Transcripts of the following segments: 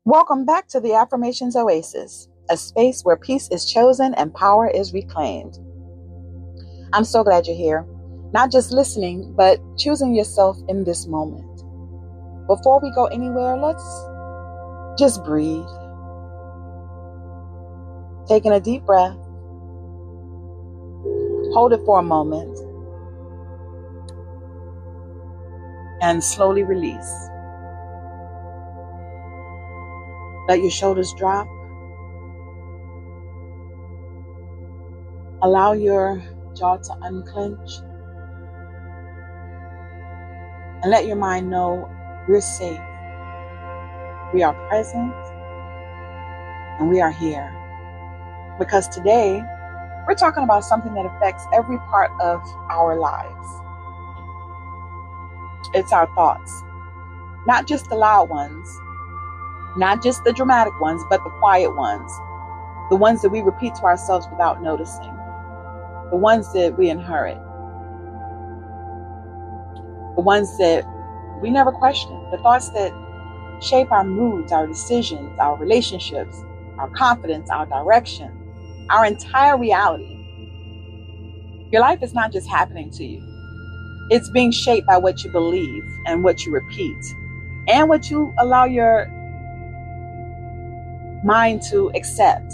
Welcome back to the Affirmations Oasis, a space where peace is chosen and power is reclaimed. I'm so glad you're here, not just listening, but choosing yourself in this moment. Before we go anywhere, let's just breathe. Taking a deep breath. Hold it for a moment. And slowly release. Let your shoulders drop. Allow your jaw to unclench. And let your mind know we're safe. We are present. And we are here. Because today, we're talking about something that affects every part of our lives. It's our thoughts. Not just the loud ones. Not just the dramatic ones, but the quiet ones. The ones that we repeat to ourselves without noticing. The ones that we inherit. The ones that we never question. The thoughts that shape our moods, our decisions, our relationships, our confidence, our direction, our entire reality. Your life is not just happening to you. It's being shaped by what you believe and what you repeat and what you allow your mind to accept,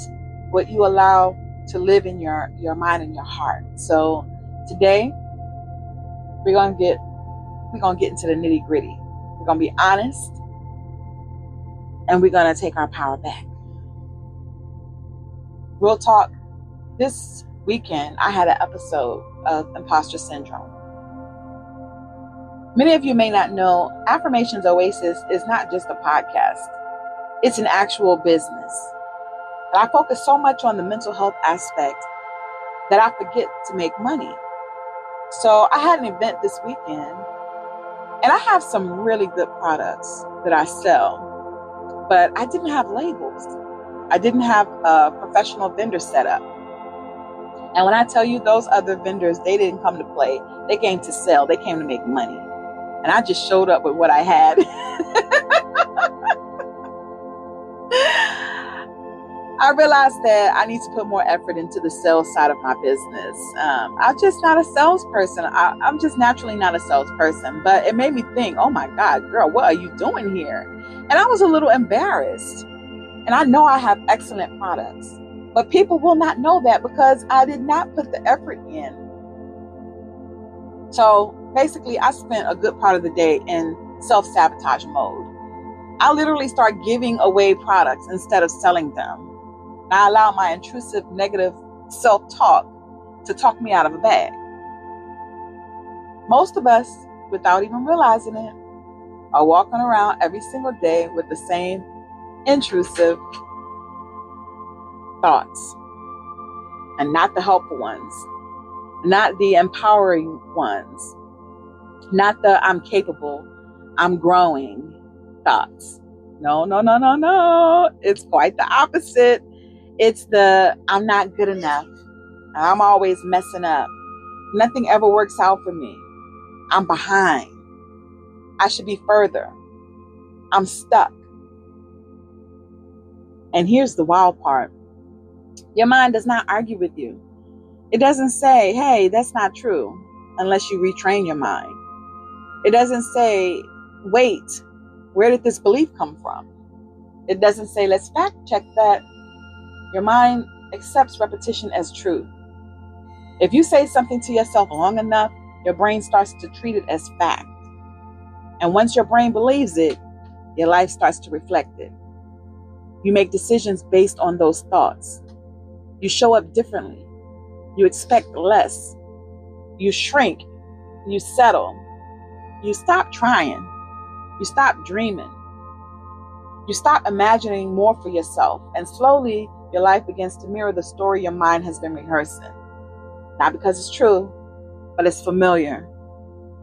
what you allow to live in your mind and your heart. So today we're gonna get into the nitty-gritty. We're gonna be honest, and we're gonna take our power back. Real talk, this weekend I had an episode of imposter syndrome. Many of you may not know, Affirmations Oasis is not just a podcast. It's an actual business. And I focus so much on the mental health aspect that I forget to make money. So I had an event this weekend, and I have some really good products that I sell, but I didn't have labels. I didn't have a professional vendor set up. And when I tell you, those other vendors, they didn't come to play. They came to sell. They came to make money. And I just showed up with what I had. I realized that I need to put more effort into the sales side of my business. I'm just not a salesperson. I'm just naturally not a salesperson. But it made me think, oh my God, girl, what are you doing here? And I was a little embarrassed. And I know I have excellent products. But people will not know that because I did not put the effort in. So basically, I spent a good part of the day in self-sabotage mode. I literally start giving away products instead of selling them. I allow my intrusive negative self-talk to talk me out of a bag. Most of us, without even realizing it, are walking around every single day with the same intrusive thoughts, and not the helpful ones, not the empowering ones, not the I'm capable, I'm growing thoughts. No. It's quite the opposite. It's the I'm not good enough. I'm always messing up. Nothing ever works out for me. I'm behind. I should be further. I'm stuck. And here's the wild part. Your mind does not argue with you. It doesn't say, hey, that's not true, unless you retrain your mind. It doesn't say, wait, where did this belief come from? It doesn't say, let's fact check that. Your mind accepts repetition as truth. If you say something to yourself long enough, your brain starts to treat it as fact. And once your brain believes it, your life starts to reflect it. You make decisions based on those thoughts. You show up differently. You expect less. You shrink. You settle. You stop trying. You stop dreaming. You stop imagining more for yourself. And slowly, your life begins to mirror the story your mind has been rehearsing. Not because it's true, but it's familiar.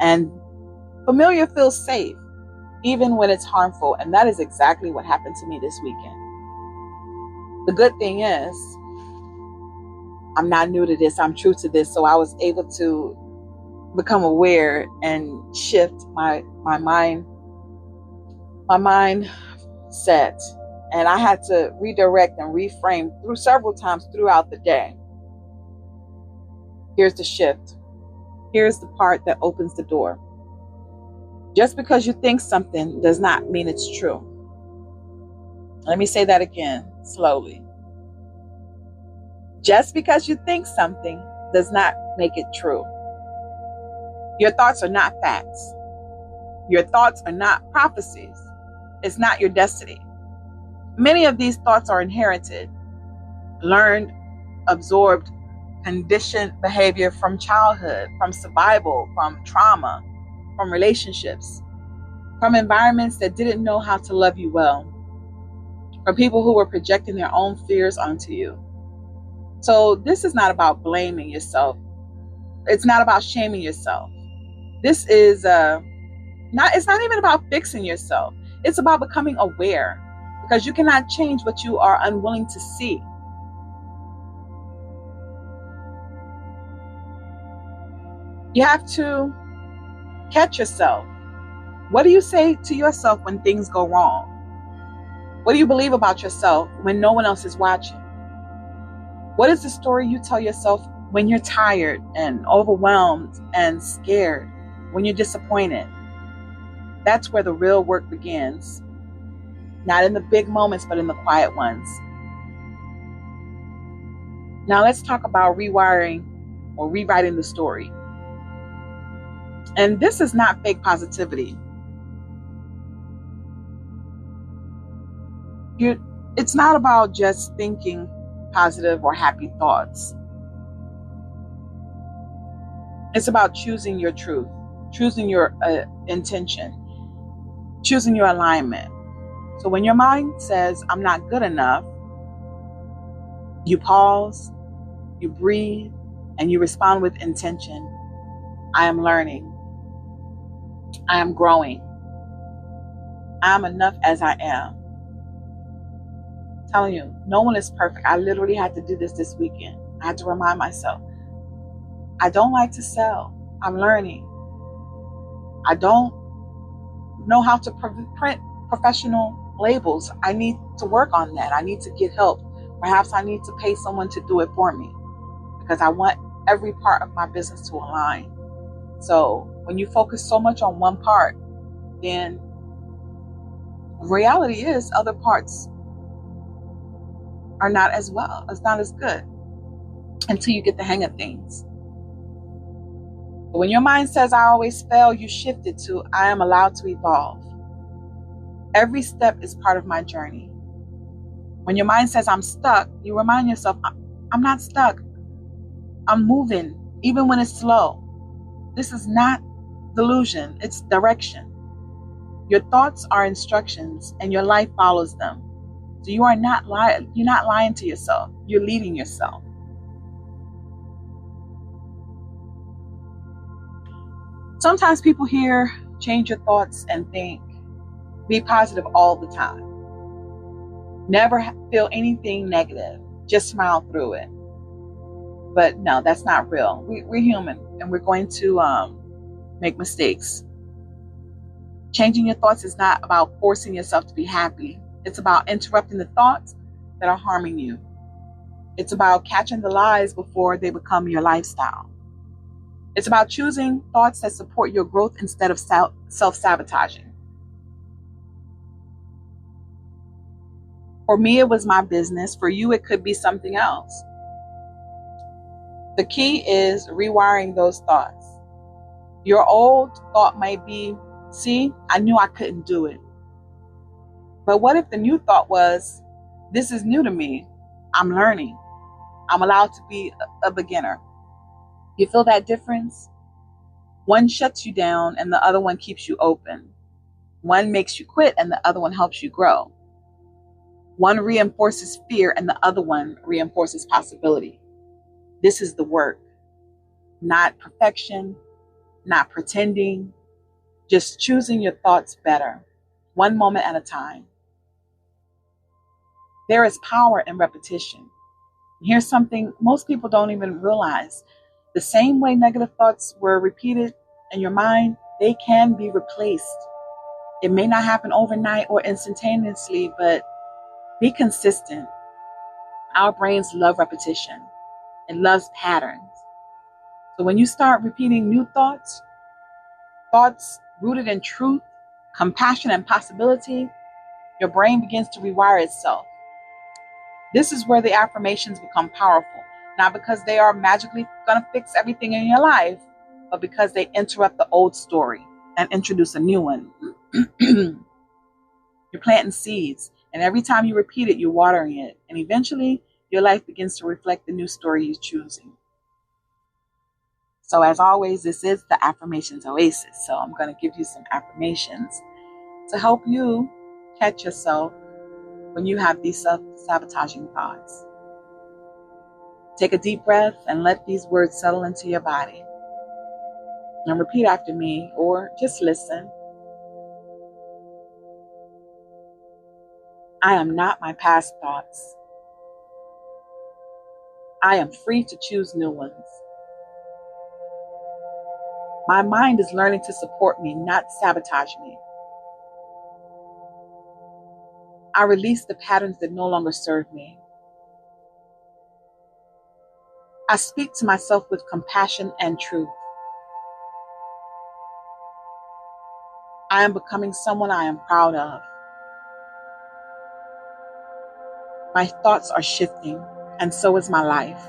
And familiar feels safe, even when it's harmful. And that is exactly what happened to me this weekend. The good thing is, I'm not new to this. I'm true to this. So I was able to become aware and shift my mindset And I had to redirect and reframe through several times throughout the day. Here's the shift. Here's the part that opens the door. Just because you think something does not mean it's true. Let me say that again, slowly. Just because you think something does not make it true. Your thoughts are not facts. Your thoughts are not prophecies. It's not your destiny. Many of these thoughts are inherited, learned, absorbed, conditioned behavior from childhood, from survival, from trauma, from relationships, from environments that didn't know how to love you well, from people who were projecting their own fears onto you. So this is not about blaming yourself. It's not about shaming yourself. This is it's not even about fixing yourself. It's about becoming aware, because you cannot change what you are unwilling to see. You have to catch yourself. What do you say to yourself when things go wrong? What do you believe about yourself when no one else is watching? What is the story you tell yourself when you're tired and overwhelmed and scared, when you're disappointed? That's where the real work begins. Not in the big moments, but in the quiet ones. Now let's talk about rewiring or rewriting the story. And this is not fake positivity. It's not about just thinking positive or happy thoughts. It's about choosing your truth, choosing your intention, choosing your alignment. So when your mind says, I'm not good enough, you pause, you breathe, and you respond with intention. I am learning. I am growing. I am enough as I am. I'm telling you, no one is perfect. I literally had to do this weekend. I had to remind myself. I don't like to sell. I'm learning. I don't know how to print professional labels. I need to work on that. I need to get help. Perhaps I need to pay someone to do it for me, because I want every part of my business to align. So when you focus so much on one part, then reality is other parts are not as well. It's not as good until you get the hang of things. But when your mind says, I always fail, you shift it to, I am allowed to evolve. Every step is part of my journey. When your mind says, I'm stuck, you remind yourself, I'm not stuck. I'm moving, even when it's slow. This is not delusion, it's direction. Your thoughts are instructions, and your life follows them. So you're not lying to yourself. You're leading yourself. Sometimes people hear, change your thoughts and think, be positive all the time. Never feel anything negative. Just smile through it. But no, that's not real. We're human, and we're going to make mistakes. Changing your thoughts is not about forcing yourself to be happy. It's about interrupting the thoughts that are harming you. It's about catching the lies before they become your lifestyle. It's about choosing thoughts that support your growth instead of self-sabotaging. For me, it was my business. For you, it could be something else. The key is rewiring those thoughts. Your old thought might be, see, I knew I couldn't do it. But what if the new thought was, this is new to me. I'm learning. I'm allowed to be a beginner. You feel that difference? One shuts you down and the other one keeps you open. One makes you quit and the other one helps you grow. One reinforces fear and the other one reinforces possibility. This is the work. Not perfection, not pretending, just choosing your thoughts better, one moment at a time. There is power in repetition. Here's something most people don't even realize. The same way negative thoughts were repeated in your mind, they can be replaced. It may not happen overnight or instantaneously, but Be consistent. Our brains love repetition. It loves patterns. So when you start repeating new thoughts rooted in truth, compassion, and possibility, your brain begins to rewire itself. This is where the affirmations become powerful, not because they are magically going to fix everything in your life, but because they interrupt the old story and introduce a new one. You're planting seeds, and every time you repeat it, you're watering it. And eventually, your life begins to reflect the new story you're choosing. So as always, this is the Affirmations Oasis. So I'm going to give you some affirmations to help you catch yourself when you have these self-sabotaging thoughts. Take a deep breath and let these words settle into your body. And repeat after me, or just listen. I am not my past thoughts. I am free to choose new ones. My mind is learning to support me, not sabotage me. I release the patterns that no longer serve me. I speak to myself with compassion and truth. I am becoming someone I am proud of. My thoughts are shifting, and so is my life.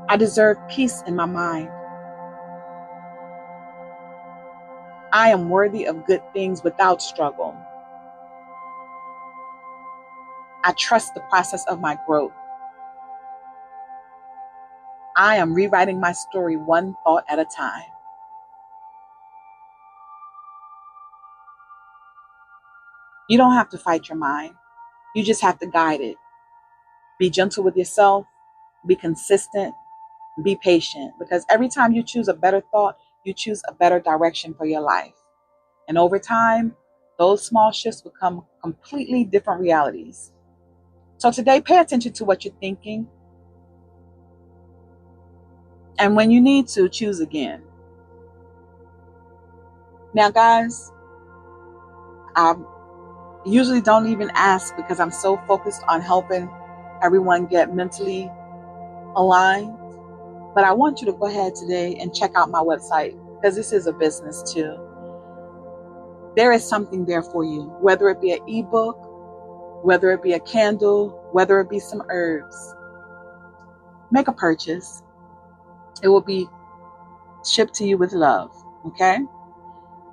I deserve peace in my mind. I am worthy of good things without struggle. I trust the process of my growth. I am rewriting my story one thought at a time. You don't have to fight your mind. You just have to guide it. Be gentle with yourself. Be consistent. Be patient. Because every time you choose a better thought, you choose a better direction for your life. And over time, those small shifts become completely different realities. So today, pay attention to what you're thinking. And when you need to, choose again. Now, guys, I usually don't even ask because I'm so focused on helping everyone get mentally aligned. But I want you to go ahead today and check out my website, because this is a business too. There is something there for you, whether it be an eBook, whether it be a candle, whether it be some herbs. Make a purchase. It will be shipped to you with love, okay?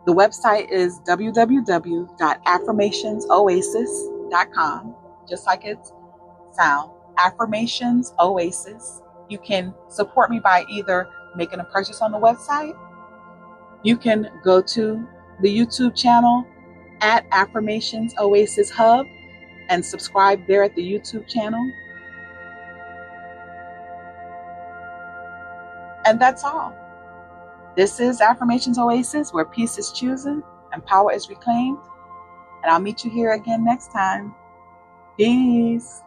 The website is www.affirmationsoasis.com, just like it sounds. Affirmations Oasis. You can support me by either making a purchase on the website. You can go to the YouTube channel at Affirmations Oasis Hub and subscribe there at the YouTube channel. And that's all. This is Affirmations Oasis, where peace is chosen and power is reclaimed. And I'll meet you here again next time. Peace.